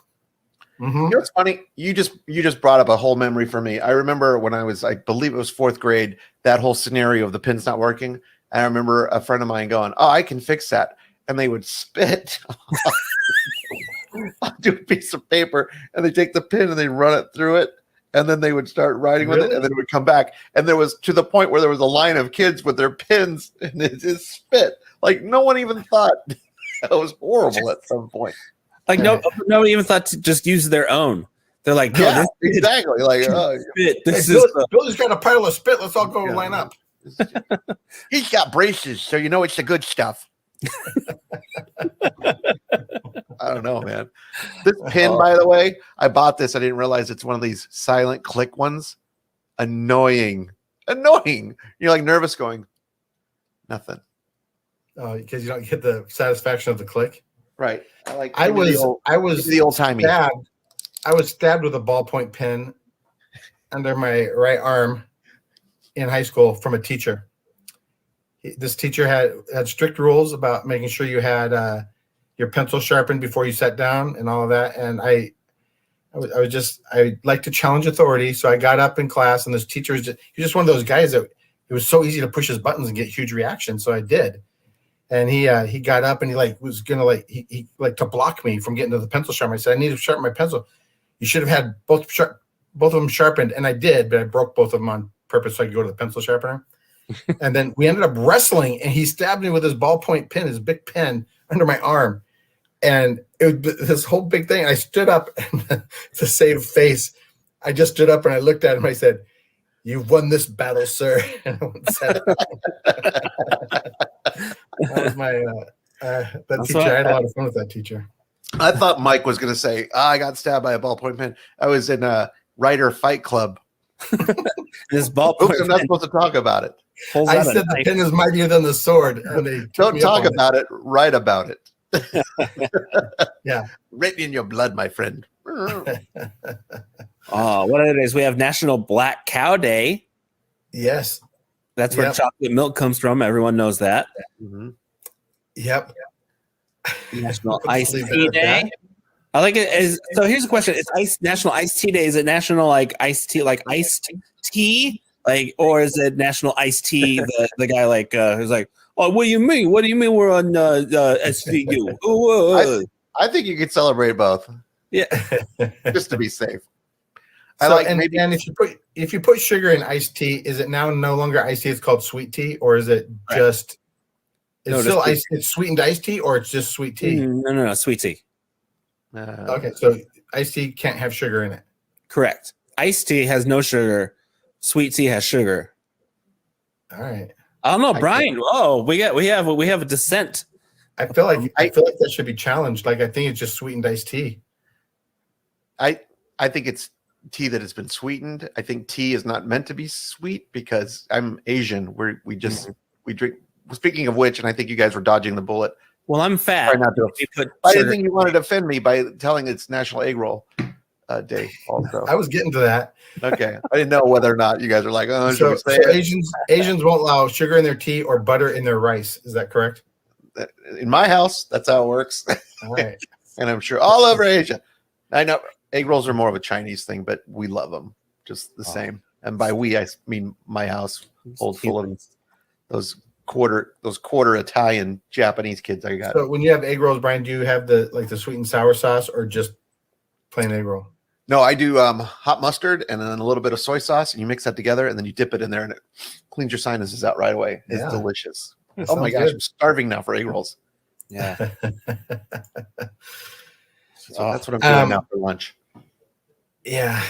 Mm-hmm. You know what's funny? You just brought up a whole memory for me. I remember when I believe it was 4th grade, that whole scenario of the pins not working. And I remember a friend of mine going, "Oh, I can fix that," and they would spit onto a piece of paper, and they take the pin and they run it through it. And then they would start writing with it, and then it would come back. And there was to the point where there was a line of kids with their pins, and it just spit. Like no one even thought that was horrible at some point. Like nobody even thought to just use their own. They're like, yeah, exactly. Like, spit. Bill just got a pile of spit. Let's all go line up. He's got braces, so you know it's the good stuff. I don't know, man. This pin, by the way, I bought this. I didn't realize it's one of these silent click ones. Annoying. You're like nervous going, nothing. Oh, because you don't get the satisfaction of the click. Right. I was the old timey. I was stabbed with a ballpoint pen under my right arm in high school from a teacher. This teacher had strict rules about making sure you had your pencil sharpened before you sat down and all of that. And I like to challenge authority. So I got up in class, and this teacher was just one of those guys that it was so easy to push his buttons and get huge reactions. So I did. And he got up and he was gonna he to block me from getting to the pencil sharpener. I said, I need to sharpen my pencil. You should have had both of them sharpened, and I did, but I broke both of them on purpose so I could go to the pencil sharpener. And then we ended up wrestling, and he stabbed me with his ballpoint pen, his big pen, under my arm. And it was this whole big thing. I stood up, and to save face, I just stood up and I looked at him. I said, "You've won this battle, sir." And that was my that teacher. I had a lot of fun with that teacher. I thought Mike was going to say, I got stabbed by a ballpoint pen. I was in a writer fight club. This ballpoint Oops, I'm not supposed to talk about it. I said the pen is mightier than the sword. And they don't talk about it. Write about it. Yeah. Written in your blood, my friend. What are the days? We have National Black Cow Day. Yes. That's where chocolate milk comes from. Everyone knows that. Mm-hmm. Yep. National Iced Tea Day. I like it. So here's a question: Is National Iced Tea Day? Is it National iced tea, like iced tea, or is it National Iced Tea? The guy who's like, oh, what do you mean? What do you mean we're on SVU? I think you could celebrate both. Yeah. just to be safe. And if you put sugar in iced tea, is it now no longer iced tea? It's called sweet tea, or is it just it's sweetened iced tea, or it's just sweet tea? No, sweet tea. Okay, so iced tea can't have sugar in it. Correct. Iced tea has no sugar. Sweet tea has sugar. All right. I don't know, Brian. Oh, we have a dissent. I feel like that should be challenged. Like, I think it's just sweetened iced tea. I think it's tea that has been sweetened. I think tea is not meant to be sweet because I'm Asian. We drink. Speaking of which, and I think you guys were dodging the bullet. Well, I'm fat. I didn't think you wanted to offend me by telling it's National Egg Roll Day. Also, I was getting to that. Okay, I didn't know whether or not you guys are like, oh, so Asians won't allow sugar in their tea or butter in their rice. Is that correct? In my house, that's how it works. All right. And I'm sure all over Asia. I know egg rolls are more of a Chinese thing, but we love them just the same. And by we, I mean my house holds full of those quarter Italian Japanese kids I got. So when you have egg rolls, Brian, do you have the sweet and sour sauce or just plain egg roll? No, I do hot mustard and then a little bit of soy sauce, and you mix that together, and then you dip it in there, and it cleans your sinuses out right away. It's delicious. Oh my gosh, I'm starving now for egg rolls. Yeah. So that's what I'm doing now for lunch. Yeah.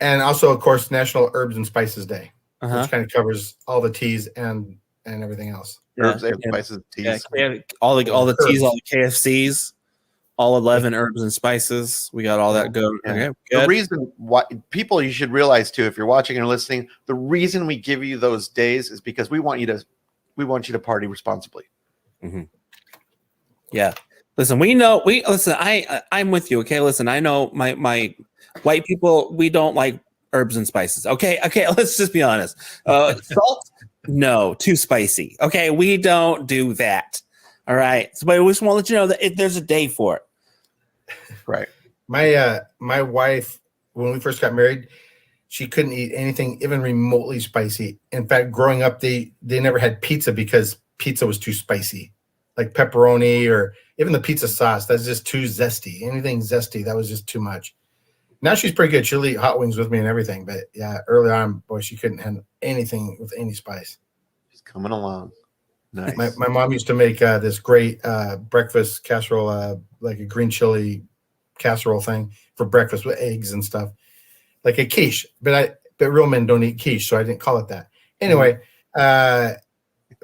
And also, of course, National Herbs and Spices Day, which kind of covers all the teas and everything else. Herbs, and spices, teas. Yeah, all the teas, all the KFCs, all 11 herbs and spices. We got all that good. Yeah. Okay, the reason why people, you should realize too, if you're watching and listening, the reason we give you those days is because we want you to party responsibly. Mm-hmm. Yeah. Listen, I'm with you. Okay. Listen, I know my white people, we don't like herbs and spices. Okay. Let's just be honest. Salt, no, too spicy. Okay. We don't do that. All right. So, but we just want to let you know that there's a day for it. Right. My wife, when we first got married, she couldn't eat anything even remotely spicy. In fact, growing up, they never had pizza because pizza was too spicy, like pepperoni or even the pizza sauce. That's just too zesty. Anything zesty, that was just too much. Now she's pretty good. She'll eat hot wings with me and everything. But yeah, early on, boy, she couldn't handle anything with any spice. She's coming along. Nice. My mom used to make this great breakfast casserole, like a green chili casserole thing for breakfast with eggs and stuff, like a quiche. But real men don't eat quiche, so I didn't call it that. Anyway, but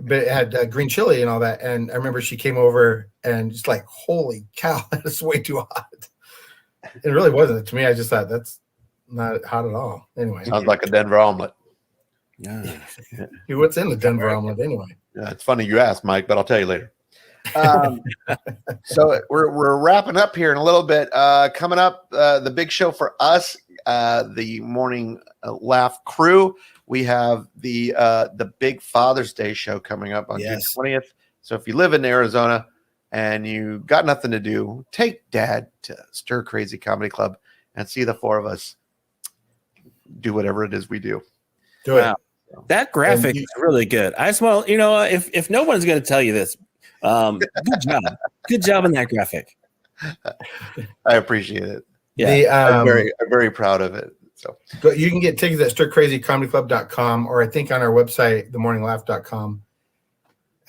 it had green chili and all that. And I remember she came over and just like, holy cow, that's way too hot. It really wasn't. To me, I just thought that's not hot at all. Anyway, sounds like a Denver omelet. Yeah. What's in the Denver omelet anyway? Yeah, it's funny you asked, Mike, but I'll tell you later. So we're wrapping up here in a little bit. Coming up, the big show for us, the Morning Laugh crew. We have the big Father's Day show coming up on June 20th. So if you live in Arizona and you got nothing to do, take Dad to Stir Crazy Comedy Club and see the four of us do whatever it is we do. Do it. That graphic is really good. I just want, if no one's going to tell you this, good job. Good job on that graphic. I appreciate it. Yeah. I'm very proud of it. So you can get tickets at stircrazycomedyclub.com, or I think on our website, themorninglaugh.com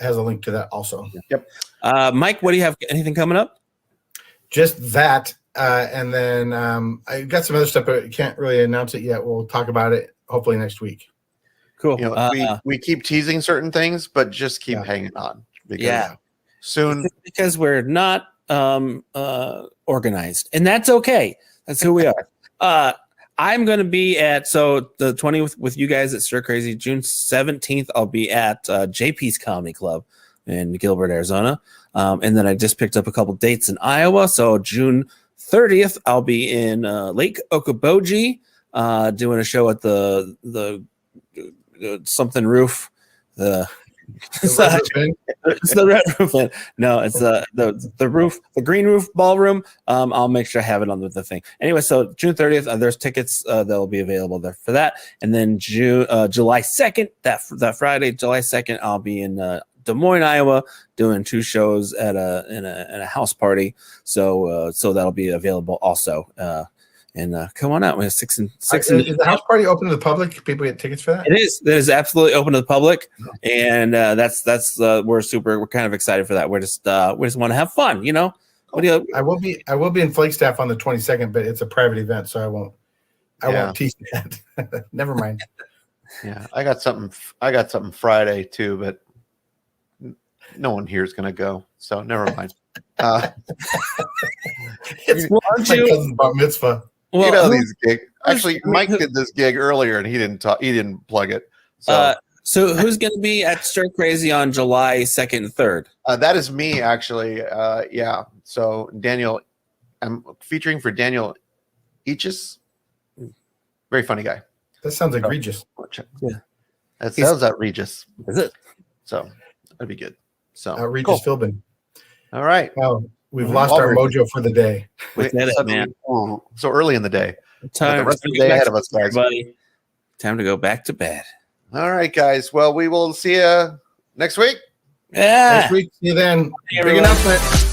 has a link to that also. Yep. Mike, what do you have? Anything coming up? Just that. And then I got some other stuff, but I can't really announce it yet. We'll talk about it hopefully next week. Cool. We keep teasing certain things, but just keep hanging on. Because soon. Because we're not organized, and that's okay. That's who we are. I'm going to be at the 20th with you guys at Stir Crazy. June 17th, I'll be at JP's Comedy Club in Gilbert, Arizona. And then I just picked up a couple dates in Iowa. So June 30th, I'll be in Lake Okoboji doing a show at the something roof. It's the red roof. No, it's the roof, the green roof ballroom. I'll make sure I have it on the thing. Anyway, so June 30th, there's tickets that'll be available there for that. And then July 2nd, that Friday, July 2nd, I'll be in Des Moines, Iowa, doing 2 shows at a house party. So that'll be available also. And come on out. We have 6 and 6. Is the house party open to the public? People get tickets for that? It is. It is absolutely open to the public, and that's we're kind of excited for that. We just want to have fun, you know. What do you? I will be in Flagstaff on the 22nd, but it's a private event, so I won't tease that. Never mind. Yeah, I got something Friday too, but no one here is going to go, so never mind. It's my cousin's bar mitzvah. Well, you know these gigs. Actually, Mike did this gig earlier, and he didn't plug it. So who's going to be at Stir Crazy on July 2nd and 3rd? That is me, actually. Yeah. So Daniel, I'm featuring for Daniel Eachis. Very funny guy. That sounds egregious. Yeah. That sounds outrageous. Is it? So that'd be good. So outrageous, cool. Philbin. All right. Well, we've lost our mojo for the day. Man. So early in the day. Time the rest of the day ahead of us, guys. Buddy. Time to go back to bed. All right, guys. Well, we will see you next week. Yeah. Next week. See you then. Hey, Big announcement.